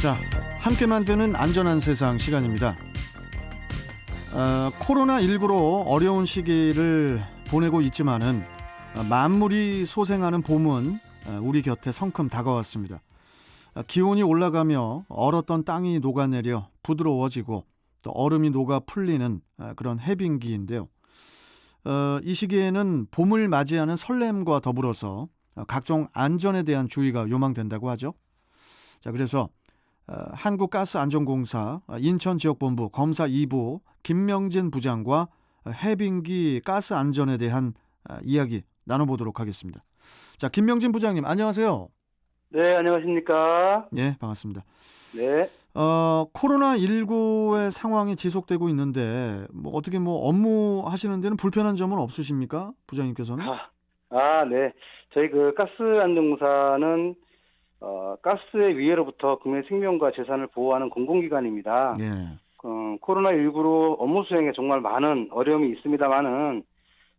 자, 함께 만드는 안전한 세상 시간입니다. 코로나19로 어려운 시기를 보내고 있지만은 만물이 소생하는 봄은 우리 곁에 성큼 다가왔습니다. 기온이 올라가며 얼었던 땅이 녹아내려 부드러워지고 또 얼음이 녹아 풀리는 그런 해빙기인데요. 이 시기에는 봄을 맞이하는 설렘과 더불어서 각종 안전에 대한 주의가 요망된다고 하죠. 자, 그래서 한국가스안전공사 인천지역본부 검사 2부 김명진 부장과 해빙기 가스 안전에 대한 이야기 나눠보도록 하겠습니다. 자, 김명진 부장님 안녕하세요. 네, 안녕하십니까? 네, 반갑습니다. 네. 코로나19의 상황이 지속되고 있는데 어떻게 업무 하시는 데는 불편한 점은 없으십니까? 부장님께서는? 네. 저희 가스안전공사는 가스의 위해로부터 국민의 생명과 재산을 보호하는 공공기관입니다. 예. 코로나19로 업무 수행에 정말 많은 어려움이 있습니다만은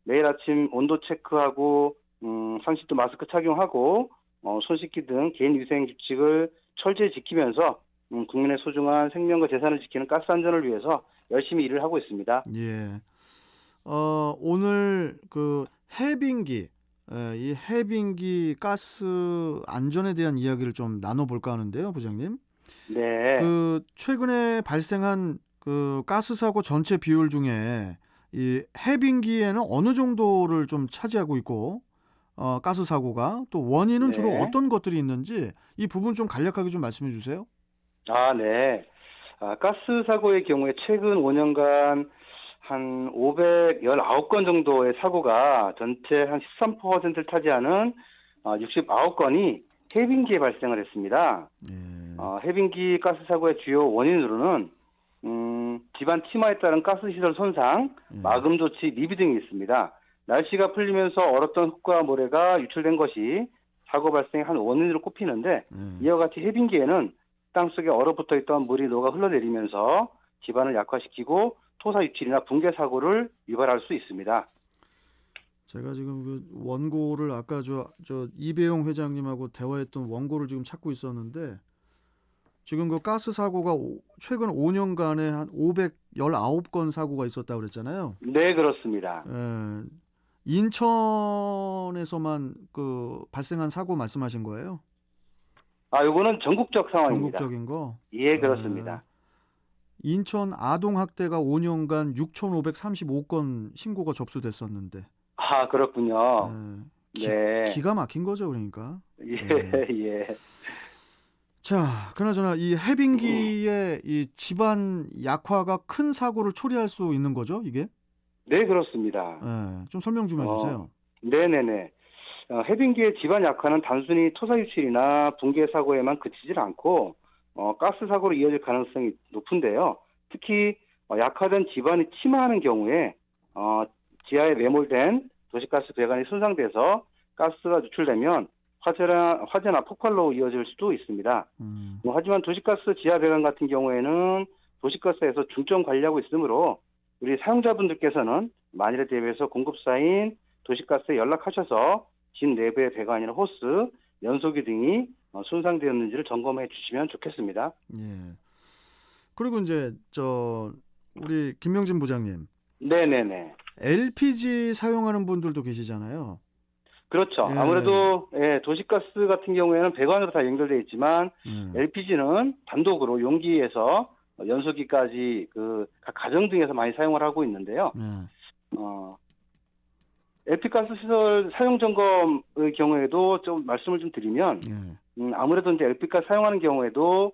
매일 아침 온도 체크하고 상시도 마스크 착용하고 손 씻기 등 개인 위생 규칙을 철저히 지키면서 국민의 소중한 생명과 재산을 지키는 가스 안전을 위해서 열심히 일을 하고 있습니다. 예. 오늘 해빙기, 이 해빙기 가스 안전에 대한 이야기를 좀 나눠볼까 하는데요, 부장님. 네. 최근에 발생한 가스 사고 전체 비율 중에 이 해빙기에는 어느 정도를 좀 차지하고 있고, 가스 사고가 또 원인은 주로 네. 어떤 것들이 있는지 이 부분 좀 간략하게 좀 말씀해 주세요. 네. 가스 사고의 경우에 최근 5년간 한 519건 정도의 사고가 전체 한 13%를 차지하는 69건이 해빙기에 발생을 했습니다. 예. 해빙기 가스 사고의 주요 원인으로는 집안 침하에 따른 가스시설 손상, 마금 조치 미비 등이 있습니다. 날씨가 풀리면서 얼었던 흙과 모래가 유출된 것이 사고 발생의 한 원인으로 꼽히는데 이와 같이 해빙기에는 땅속에 얼어붙어 있던 물이 녹아 흘러내리면서 집안을 약화시키고 토사 유출이나 붕괴 사고를 유발할 수 있습니다. 제가 지금 원고를 아까 이배용 회장님하고 대화했던 원고를 지금 찾고 있었는데 지금 가스 사고가 최근 5년간에 한 519건 사고가 있었다고 그랬잖아요. 네, 그렇습니다. 예. 인천에서만 발생한 사고 말씀하신 거예요? 요거는 전국적 상황입니다. 전국적인 거? 예, 그렇습니다. 인천 아동학대가 5년간 6,535건 신고가 접수됐었는데. 그렇군요. 네. 기가 막힌 거죠, 그러니까. 예. 자, 그나저나 이 해빙기의 이 집안 약화가 큰 사고를 초래할 수 있는 거죠, 이게? 네, 그렇습니다. 좀 설명 좀 해주세요. 네네네. 해빙기의 집안 약화는 단순히 토사 유출이나 붕괴 사고에만 그치질 않고 가스 사고로 이어질 가능성이 높은데요. 특히 약화된 집안이 침하하는 경우에 지하에 매몰된 도시가스 배관이 손상돼서 가스가 누출되면 화재나 폭발로 이어질 수도 있습니다. 하지만 도시가스 지하 배관 같은 경우에는 도시가스에서 중점 관리하고 있으므로 우리 사용자분들께서는 만일에 대비해서 공급사인 도시가스에 연락하셔서 집 내부의 배관이나 호스, 연소기 등이 손상되었는지를 점검해 주시면 좋겠습니다. 예. 그리고 이제 우리 김명진 부장님. 네네네. LPG 사용하는 분들도 계시잖아요. 그렇죠. 예. 아무래도 도시가스 같은 경우에는 배관으로 다 연결되어 있지만 LPG는 단독으로 용기에서 연소기까지 각 가정 등에서 많이 사용을 하고 있는데요. LP가스 시설 사용 점검의 경우에도 좀 말씀을 좀 드리면 아무래도 이제 LP가스 사용하는 경우에도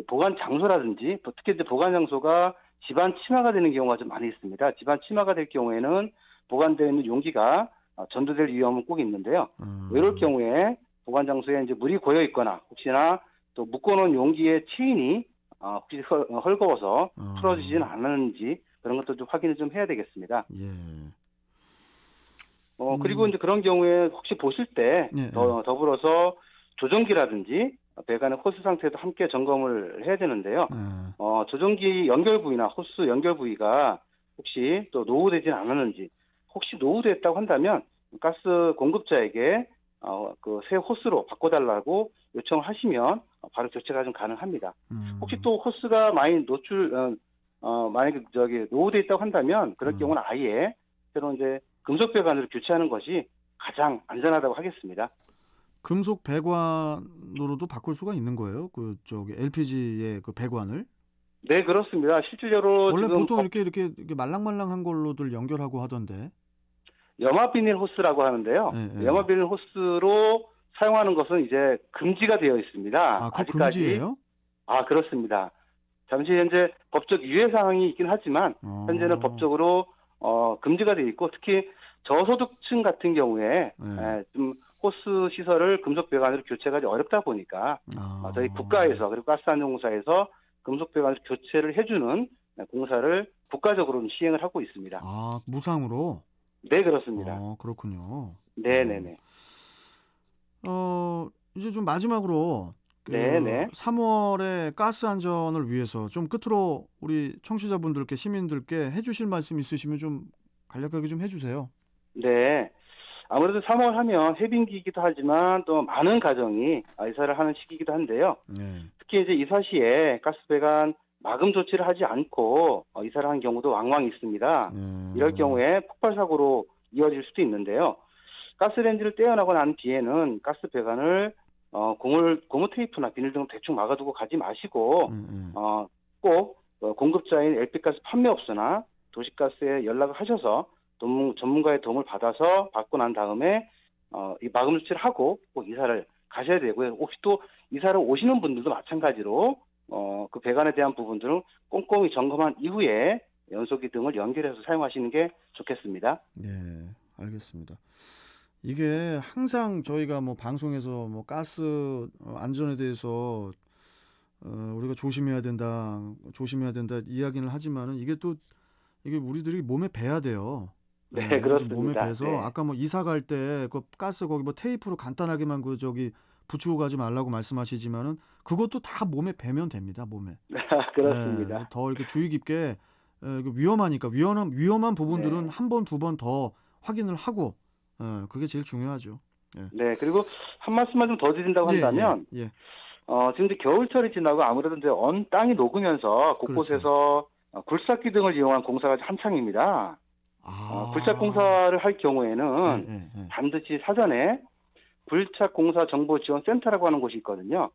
보관 장소라든지 특히 이제 보관 장소가 집안 침하가 되는 경우가 좀 많이 있습니다. 집안 침하가 될 경우에는 보관되어 있는 용기가 전도될 위험은 꼭 있는데요. 이럴 경우에 보관 장소에 이제 물이 고여 있거나 혹시나 또 묶어놓은 용기의 체인이 혹시 헐거워서 풀어지지는 않았는지 그런 것도 좀 확인을 좀 해야 되겠습니다. 예. 그리고 이제 그런 경우에 혹시 보실 때 더불어서 조정기라든지 배관의 호스 상태도 함께 점검을 해야 되는데요. 조정기 연결 부위나 호스 연결 부위가 혹시 또 노후되지는 않았는지 혹시 노후됐다고 한다면 가스 공급자에게 그 새 호스로 바꿔달라고 요청을 하시면 바로 교체가 좀 가능합니다. 혹시 또 호스가 많이 만약에 노후돼 있다고 한다면 그럴 경우는 아예 새로운 이제 금속 배관으로 교체하는 것이 가장 안전하다고 하겠습니다. 금속 배관으로도 바꿀 수가 있는 거예요? 그 저기 LPG의 그 배관을? 네, 그렇습니다. 실질적으로 원래 지금 보통 이렇게 말랑말랑한 걸로들 연결하고 하던데. 염화 비닐 호스라고 하는데요. 예, 예. 염화 비닐 호스로 사용하는 것은 이제 금지가 되어 있습니다. 아, 그거 금지예요? 그렇습니다. 잠시 현재 법적 유예 사항이 있긴 하지만 현재는 법적으로 금지가 되어 있고 특히 저소득층 같은 경우에 좀 호스 시설을 금속 배관으로 교체가 어렵다 보니까 저희 국가에서 그리고 가스안전공사에서 금속 배관으로 교체를 해주는 공사를 국가적으로 시행을 하고 있습니다. 아, 무상으로? 네, 그렇습니다. 그렇군요. 네네네. 이제 좀 마지막으로 네네. 3월에 가스 안전을 위해서 좀 끝으로 우리 청취자분들께 시민들께 해주실 말씀 있으시면 좀 간략하게 좀 해주세요. 네. 아무래도 3월 하면 해빙기이기도 하지만 또 많은 가정이 이사를 하는 시기이기도 한데요. 네. 특히 이제 이사 시에 가스 배관 마금 조치를 하지 않고 이사를 한 경우도 왕왕 있습니다. 이럴 경우에 폭발 사고로 이어질 수도 있는데요. 가스레인지를 떼어나고 난 뒤에는 가스 배관을 고무 테이프나 비닐 등 대충 막아두고 가지 마시고 꼭 공급자인 LP가스 판매업소나 도시가스에 연락을 하셔서 전문가의 도움을 받아서 받고 난 다음에 이 마금 조치를 하고 꼭 이사를 가셔야 되고요. 혹시 또 이사를 오시는 분들도 마찬가지로 그 배관에 대한 부분들은 꼼꼼히 점검한 이후에 연소기 등을 연결해서 사용하시는 게 좋겠습니다. 네, 알겠습니다. 이게 항상 저희가 뭐 방송에서 뭐 가스 안전에 대해서 우리가 조심해야 된다 이야기를 하지만은 이게 우리들이 몸에 배야 돼요. 네, 이게 좀 그렇습니다. 몸에 배서 네. 아까 뭐 이사 갈 때 그 가스 거기 뭐 테이프로 간단하게만 붙이고 가지 말라고 말씀하시지만은 그것도 다 몸에 배면 됩니다. 몸에. 그렇습니다. 네, 더 이렇게 주의 깊게 위험하니까 위험한 부분들은 네. 한 번, 두 번 더 확인을 하고 그게 제일 중요하죠. 네, 그리고 한 말씀만 좀 더 드린다고 한다면 예. 지금 이제 겨울철이 지나고 아무래도 이제 땅이 녹으면서 곳곳에서 굴삭기 등을 이용한 공사가 한창입니다. 굴착 공사를 할 경우에는 반드시 사전에 굴착 공사 정보 지원 센터라고 하는 곳이 있거든요.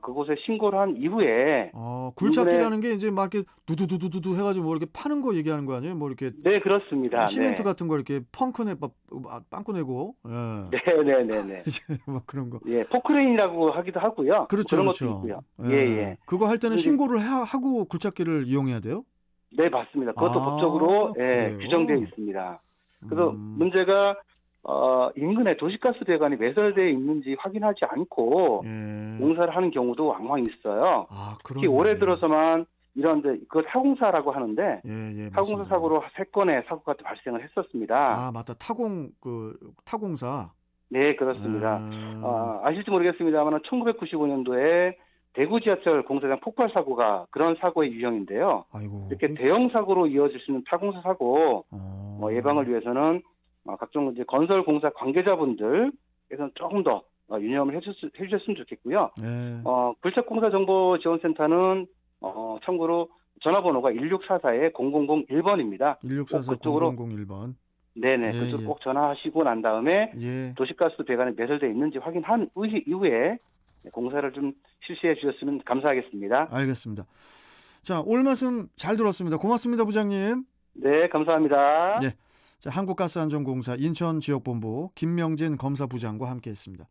그곳에 신고를 한 이후에 굴착기라는 게 이제 막 이렇게 두두두두두 해가지고 뭐 이렇게 파는 거 얘기하는 거 아니에요? 뭐 이렇게 네, 그렇습니다. 시멘트 네. 같은 거 이렇게 빵꾸 내고 네네네네. 막 그런 거. 예, 포크레인이라고 하기도 하고요. 그렇죠, 그런 그렇죠. 것도 있고요. 예. 그거 할 때는 근데 신고를 하고 굴착기를 이용해야 돼요? 네, 맞습니다. 그것도 법적으로 그래요? 규정되어 있습니다. 그래서 문제가 인근에 도시가스 배관이 매설되어 있는지 확인하지 않고 공사를 하는 경우도 왕왕 있어요. 특히 올해 들어서만 이런데 그 타공사라고 하는데 타공사 맞습니다. 사고로 3건의 사고가 발생을 했었습니다. 맞다. 타공사. 네, 그렇습니다. 아실지 모르겠습니다만 1995년도에 대구 지하철 공사장 폭발 사고가 그런 사고의 유형인데요. 아이고. 이렇게 대형 사고로 이어질 수 있는 타공사 사고 예방을 위해서는 각종 이제 건설 공사 관계자분들께서는 조금 더 유념을 해주셨으면 좋겠고요. 굴착 공사 정보 지원센터는 참고로 전화번호가 1644-0001번입니다. 1644-0001번. 네네, 그쪽으로 꼭 전화하시고 난 다음에 도시가스 배관이 매설되어 있는지 확인한 이후에 공사를 좀 실시해 주셨으면 감사하겠습니다. 알겠습니다. 자, 오늘 말씀 잘 들었습니다. 고맙습니다, 부장님. 네, 감사합니다. 자, 한국가스안전공사 인천지역본부 김명진 검사부장과 함께했습니다.